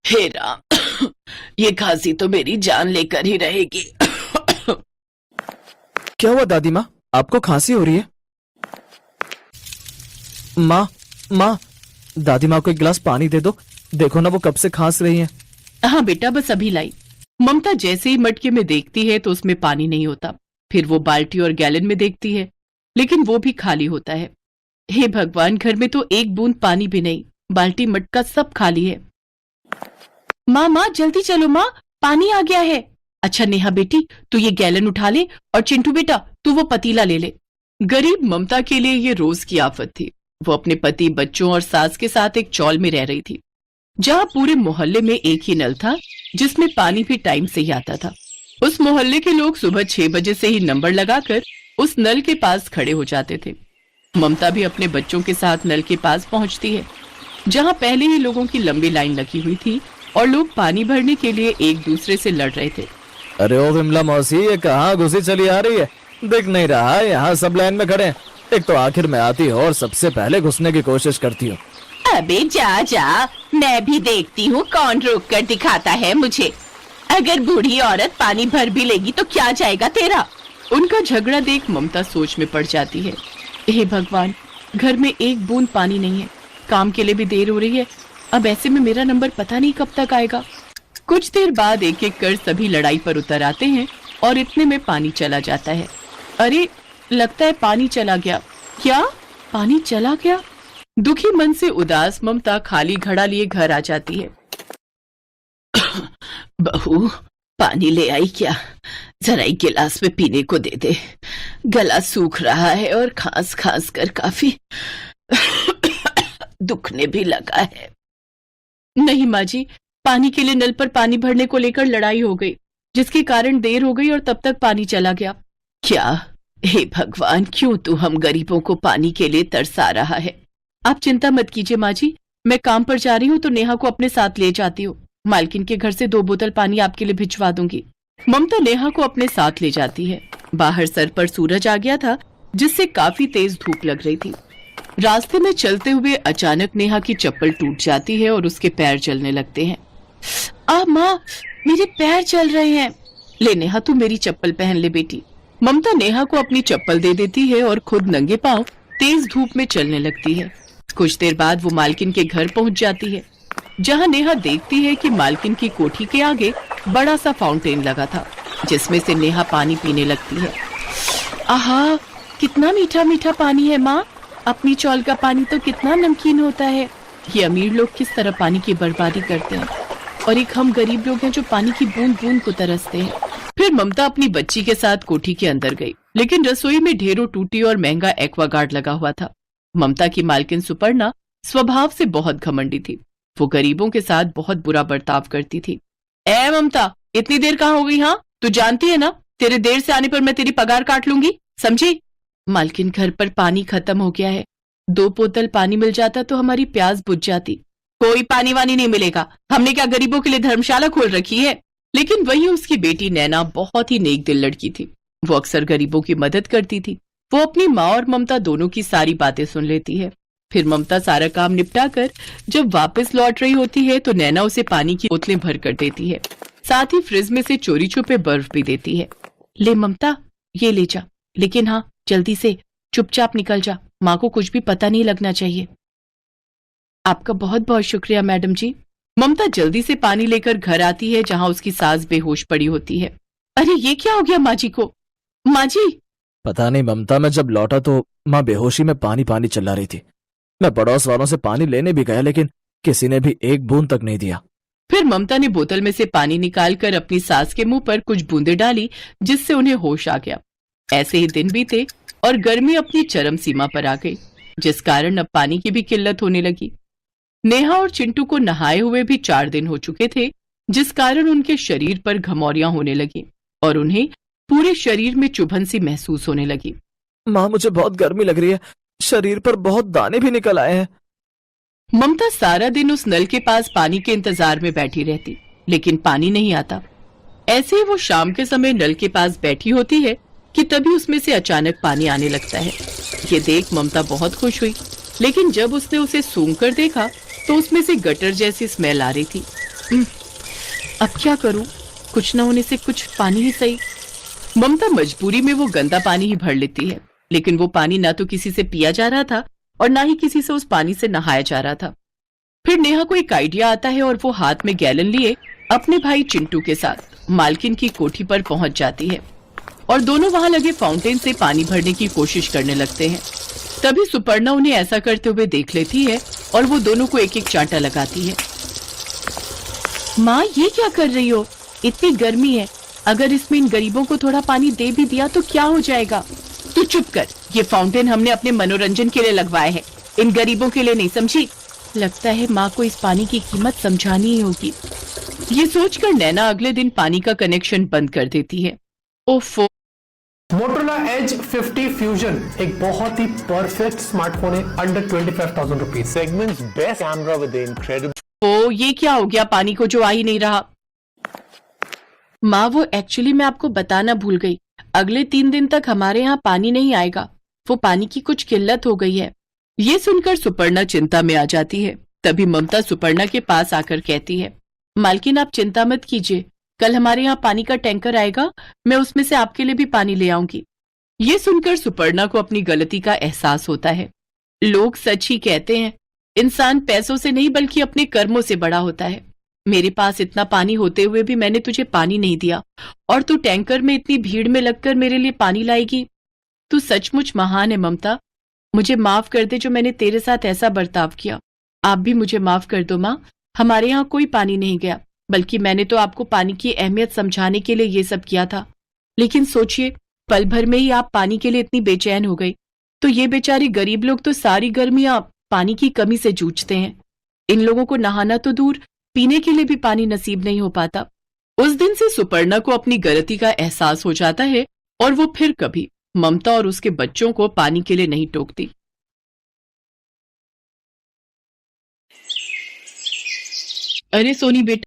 हे राम, ये खांसी तो मेरी जान लेकर ही रहेगी। क्या हुआ दादी माँ, आपको खांसी हो रही है? माँ माँ, दादी माँ को एक गिलास पानी दे दो, देखो ना वो कब से खांस रही हैं। हाँ बेटा, बस अभी लाई। ममता जैसे ही मटके में देखती है तो उसमें पानी नहीं होता। फिर वो बाल्टी और गैलन में देखती है, लेकिन वो भी खाली होता है। हे भगवान, घर में तो एक बूंद पानी भी नहीं, बाल्टी मटका सब खाली है। माँ माँ जल्दी चलो माँ, पानी आ गया है। अच्छा नेहा बेटी, तू ये गैलन उठा ले, और चिंटू बेटा तू वो पतीला ले ले। गरीब ममता के लिए ये रोज की आफत थी। वो अपने पति, बच्चों और सास के साथ एक चौल में रह रही थी, जहाँ पूरे मोहल्ले में एक ही नल था जिसमें पानी भी टाइम से ही आता था। उस मोहल्ले के लोग सुबह 6 बजे से ही नंबर लगाकर उस नल के पास खड़े हो जाते थे। ममता भी अपने बच्चों के साथ नल के पास पहुंचती है, जहां पहले ही लोगों की लंबी लाइन लगी हुई थी और लोग पानी भरने के लिए एक दूसरे से लड़ रहे थे। अरे ओ विमला मौसी, ये कहाँ घुसी चली आ रही है? दिख नहीं रहा है, यहाँ सब लाइन में खड़े हैं। एक तो आखिर में आती हो और सबसे पहले घुसने की कोशिश करती हो। अबे जा जा, मैं भी देखती हूँ कौन रोक कर दिखाता है मुझे। अगर बूढ़ी औरत पानी भर भी लेगी तो क्या जाएगा तेरा। उनका झगड़ा देख ममता सोच में पड़ जाती है। हे भगवान, घर में एक बूंद पानी नहीं है, काम के लिए भी देर हो रही है। अब ऐसे में मेरा नंबर पता नहीं कब तक आएगा। कुछ देर बाद एक एक कर सभी लड़ाई पर उतर आते हैं और इतने में पानी चला जाता है। अरे, लगता है पानी चला गया। क्या पानी चला गया? दुखी मन से उदास ममता खाली घड़ा लिए घर आ जाती है। बहू, पानी ले आई क्या? जरा एक गिलास में पीने को दे दे। गला सूख रहा है और खांस खांस कर काफी दुखने भी लगा है। नहीं माँ जी, पानी के लिए नल पर पानी भरने को लेकर लड़ाई हो गई, जिसके कारण देर हो गई और तब तक पानी चला गया। क्या? हे भगवान, क्यों तू हम गरीबों को पानी के लिए तरसा रहा है? आप चिंता मत कीजिए माँ जी, मैं काम पर जा रही हूँ तो नेहा को अपने साथ ले जाती हूँ। मालकिन के घर से 2 बोतल पानी आपके लिए भिजवा दूंगी। ममता नेहा को अपने साथ ले जाती है। बाहर सर पर सूरज आ गया था, जिससे काफी तेज धूप लग रही थी। रास्ते में चलते हुए अचानक नेहा की चप्पल टूट जाती है और उसके पैर जलने लगते हैं। माँ, मेरे पैर चल रहे हैं। ले नेहा, तू मेरी चप्पल पहन ले बेटी। ममता नेहा को अपनी चप्पल दे देती है और खुद नंगे पांव तेज धूप में चलने लगती है। कुछ देर बाद वो मालकिन के घर पहुंच जाती है, जहां नेहा देखती है कि मालकिन की कोठी के आगे बड़ा सा फाउंटेन लगा था, जिसमें से नेहा पानी पीने लगती है। आहा, कितना मीठा मीठा पानी है माँ। अपनी चौल का पानी तो कितना नमकीन होता है। ये अमीर लोग किस तरह पानी की बर्बादी करते हैं, और एक हम गरीब लोग हैं जो पानी की बूंद बूंद को तरसते हैं। फिर ममता अपनी बच्ची के साथ कोठी के अंदर गई, लेकिन रसोई में ढेरों टूटी और महंगा एक्वागार्ड लगा हुआ था। ममता की मालकिन सुपर्णा स्वभाव से बहुत घमंडी थी। वो गरीबों के साथ बहुत बुरा बर्ताव करती थी। ए ममता, इतनी देर कहाँ हो गई? हाँ, तू जानती है ना, तेरे देर से आने पर मैं तेरी पगार काट लूंगी, समझी? मालकिन, घर पर पानी खत्म हो गया है। 2 बोतल पानी मिल जाता तो हमारी प्यास बुझ जाती। कोई पानी वानी नहीं मिलेगा, हमने क्या गरीबों के लिए धर्मशाला खोल रखी है? लेकिन वही उसकी बेटी नैना बहुत ही नेक दिल लड़की थी। वो अक्सर गरीबों की मदद करती थी। वो अपनी माँ और ममता दोनों की सारी बातें सुन लेती है। फिर ममता सारा काम निपटा कर जब वापस लौट रही होती है तो नैना उसे पानी की बोतलें भर कर देती है, साथ ही फ्रिज में से चोरी छुपे बर्फ भी देती है। ले ममता, ये ले जा, लेकिन हाँ, जल्दी से चुपचाप निकल जा, माँ को कुछ भी पता नहीं लगना चाहिए। आपका बहुत बहुत शुक्रिया मैडम जी। ममता जल्दी से पानी लेकर घर आती है, जहाँ उसकी सास बेहोश पड़ी होती है। अरे ये क्या हो गया माँ जी को? माँ जी, पता नहीं ममता, मैं जब लौटा तो माँ बेहोशी में पानी पानी चिल्ला रही थी। मैं पड़ोस वालों से पानी लेने भी गया, लेकिन किसी ने भी एक बूंद तक नहीं दिया। फिर ममता ने बोतल में से पानी निकालकर अपनी सास के मुंह पर कुछ बूंदें डाली, जिससे उन्हें होश आ गया। ऐसे ही दिन बीते और गर्मी अपनी चरम सीमा पर आ गई, जिस कारण अब पानी की भी किल्लत होने लगी। नेहा और चिंटू को नहाए हुए भी 4 दिन हो चुके थे, जिस कारण उनके शरीर पर घमौरियां होने लगी और उन्हें पूरे शरीर में चुभन सी महसूस होने लगी। माँ, मुझे बहुत गर्मी लग रही है, शरीर पर बहुत दाने भी निकल आए हैं। ममता सारा दिन उस नल के पास पानी के इंतजार में बैठी रहती, लेकिन पानी नहीं आता। ऐसे ही वो शाम के समय नल के पास बैठी होती है कि तभी उसमें से अचानक पानी आने लगता है। ये देख ममता बहुत खुश हुई, लेकिन जब उसने उसे सूंघ कर देखा तो उसमें से गटर जैसी स्मेल आ रही थी। अब क्या करूं? कुछ न होने से कुछ पानी ही सही। ममता मजबूरी में वो गंदा पानी ही भर लेती है, लेकिन वो पानी ना तो किसी से पिया जा रहा था और ना ही किसी से उस पानी से नहाया जा रहा था। फिर नेहा को एक आइडिया आता है और वो हाथ में गैलन लिए अपने भाई चिंटू के साथ मालकिन की कोठी पर पहुंच जाती है और दोनों वहां लगे फाउंटेन से पानी भरने की कोशिश करने लगते हैं। तभी सुपर्णा उन्हें ऐसा करते हुए देख लेती है और वो दोनों को एक एक चांटा लगाती है। माँ, ये क्या कर रही हो? इतनी गर्मी है, अगर इसमें इन गरीबों को थोड़ा पानी दे भी दिया तो क्या हो जाएगा? तू चुप कर, ये फाउंटेन हमने अपने मनोरंजन के लिए लगवाए हैं, इन गरीबों के लिए नहीं, समझी? लगता है माँ को इस पानी की कीमत समझानी ही होगी। ये सोचकर नैना अगले दिन पानी का कनेक्शन बंद कर देती है। ओफो। मोटोरोला एज 50 फ्यूजन एक बहुत ही परफेक्ट स्मार्टफोन है under 25,000 rupees. Segment's best camera with the incredible ओ, ये क्या हो गया? पानी को जो आ ही नहीं रहा। माँ, वो एक्चुअली मैं आपको बताना भूल गई, अगले 3 दिन तक हमारे यहाँ पानी नहीं आएगा। वो पानी की कुछ किल्लत हो गई है। ये सुनकर सुपर्णा चिंता में आ जाती है। तभी ममता सुपर्णा के पास आकर कहती है, मालकिन आप चिंता मत कीजिए, कल हमारे यहाँ पानी का टैंकर आएगा, मैं उसमें से आपके लिए भी पानी ले आऊंगी। ये सुनकर सुपर्णा को अपनी गलती का एहसास होता है। लोग सच ही कहते हैं, इंसान पैसों से नहीं बल्कि अपने कर्मों से बड़ा होता है। मेरे पास इतना पानी होते हुए भी मैंने तुझे पानी नहीं दिया और तू टैंकर में इतनी भीड़ में लगकर मेरे लिए पानी लाएगी। तू सचमुच महान है ममता। मुझे माफ कर दे जो मैंने तेरे साथ ऐसा बर्ताव किया। आप भी मुझे माफ कर दो माँ। हमारे यहाँ कोई पानी नहीं गया, बल्कि मैंने तो आपको पानी की अहमियत समझाने के लिए ये सब किया था। लेकिन सोचिए, पल भर में ही आप पानी के लिए इतनी बेचैन हो गई, तो ये बेचारे गरीब लोग तो सारी गर्मियां पानी की कमी से जूझते हैं। इन लोगों को नहाना तो दूर, पीने के लिए भी पानी नसीब नहीं हो पाता। उस दिन से सुपर्णा को अपनी गलती का एहसास हो जाता है और वो फिर कभी ममता और उसके बच्चों को पानी के लिए नहीं टोकती। अरे सोनी बेटा,